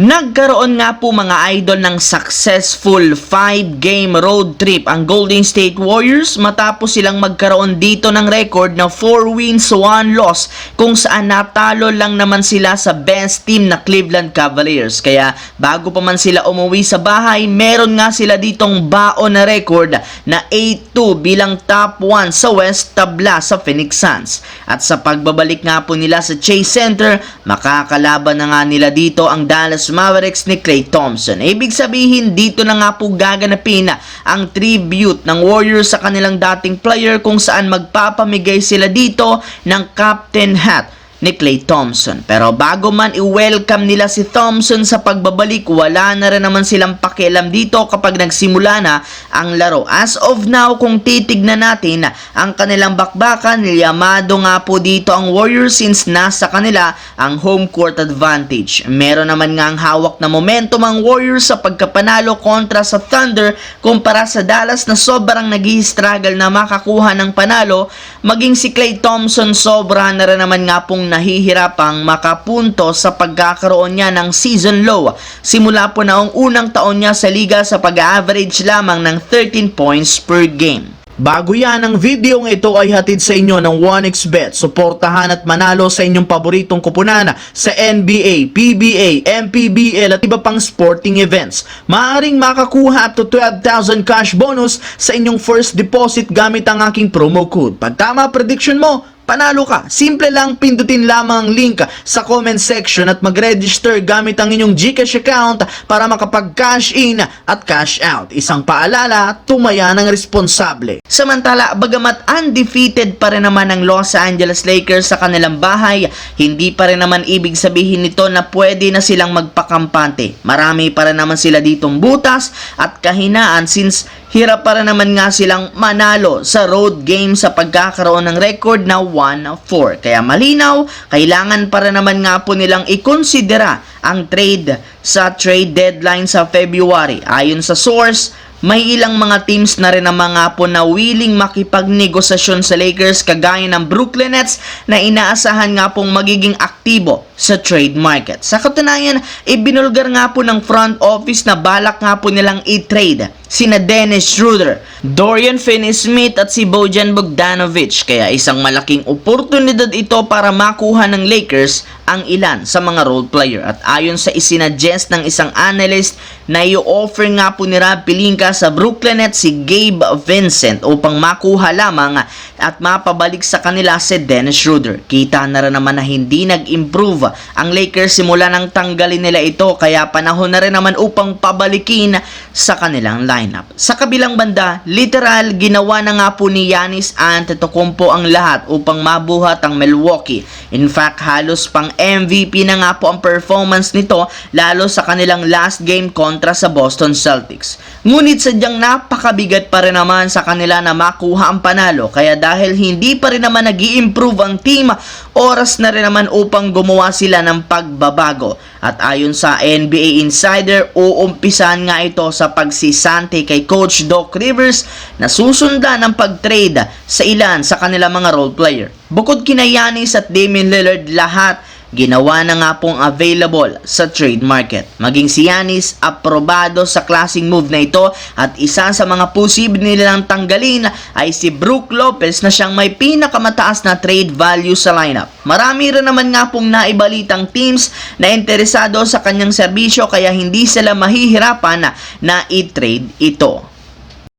Nagkaroon nga po mga idol ng successful 5-game road trip ang Golden State Warriors matapos silang magkaroon dito ng record na 4 wins, 1 loss kung saan natalo lang naman sila sa best team na Cleveland Cavaliers. Kaya bago pa man sila umuwi sa bahay, meron nga sila ditong baon na record na 8-2 bilang top 1 sa West tabla sa Phoenix Suns. At sa pagbabalik nga po nila sa Chase Center, makakalaban na nga nila dito ang Dallas Mavericks ni Klay Thompson. Ibig sabihin, dito na nga po gaganapin ang tribute ng Warriors sa kanilang dating player kung saan magpapamigay sila dito ng captain hat ni Klay Thompson. Pero bago man i-welcome nila si Thompson sa pagbabalik, wala na rin naman silang pakialam dito kapag nagsimula na ang laro. As of now, kung titignan natin ang kanilang bakbakan, yamado nga po dito ang Warriors since nasa kanila ang home court advantage. Meron naman nga ang hawak na momentum ang Warriors sa pagkapanalo kontra sa Thunder kumpara sa Dallas na sobrang nag-i-struggle na makakuha ng panalo. Maging si Klay Thompson sobra na rin naman nga pong nahihirapang makapunto sa pagkakaroon niya ng season low. Simula po na ang unang taon niya sa liga sa pag-average lamang ng 13 points per game. Bago yan, ang video ng ito ay hatid sa inyo ng 1xBet. Suportahan at manalo sa inyong paboritong kupunan sa NBA, PBA, MPBL at iba pang sporting events. Maaaring makakuha up to 12,000 cash bonus sa inyong first deposit gamit ang aking promo code. Pag tama prediction mo, panalo ka. Simple lang, pindutin lamang ang link sa comment section at mag-register gamit ang inyong GCash account para makapag-cash in at cash out. Isang paalala, tumaya ng responsable. Samantala, bagamat undefeated pa rin naman ang Los Angeles Lakers sa kanilang bahay, hindi pa rin naman ibig sabihin nito na pwede na silang magpakampante. Marami pa rin naman sila ditong butas at kahinaan since hirap pa rin naman nga silang manalo sa road game sa pagkakaroon ng record na 1-4. Kaya malinaw, kailangan pa rin naman nga po nilang ikonsidera ang trade sa trade deadline sa February. Ayon sa source, may ilang mga teams na rin naman nga po na willing makipagnegosasyon sa Lakers kagaya ng Brooklyn Nets na inaasahan nga pong magiging aktibo sa trade market. Sa katunayan, ibinulgar nga po ng front office na balak nga po nilang i-trade sina Dennis Schroeder, Dorian Finney-Smith at si Bojan Bogdanovic. Kaya isang malaking oportunidad ito para makuha ng Lakers ang ilan sa mga role player. At ayon sa isinadjust ng isang analyst na i-offer nga po ni Rob Pelinka sa Brooklyn Nets si Gabe Vincent upang makuha lamang at mapabalik sa kanila si Dennis Schroeder. Kita na rin naman na hindi nag-improve ang Lakers simula nang tanggalin nila ito, kaya panahon na rin naman upang pabalikin sa kanilang lineup. Sa kabilang banda, literal ginawa na nga po ni Giannis Antetokounmpo ang lahat upang mabuhat ang Milwaukee. In fact, halos pang MVP na nga po ang performance nito lalo sa kanilang last game kontra sa Boston Celtics. Ngunit sadyang napakabigat pa rin naman sa kanila na makuha ang panalo, kaya dahil hindi pa rin naman nag-i-improve ang team, oras na rin naman upang gumawa sila ng pagbabago. At ayon sa NBA Insider, uumpisan nga ito sa pagsisante kay Coach Doc Rivers na susundan ng pag-trade sa ilan sa kanilang mga role player. Bukod kina Giannis at Damian Lillard, lahat ginawa na nga pong available sa trade market. Maging si Giannis, aprobado sa klaseng move na ito at isa sa mga posible nilang tanggalin ay si Brook Lopez na siyang may pinakamataas na trade value sa lineup. Marami rin naman nga pong naibalitang teams na interesado sa kanyang serbisyo kaya hindi sila mahihirapan na i-trade ito.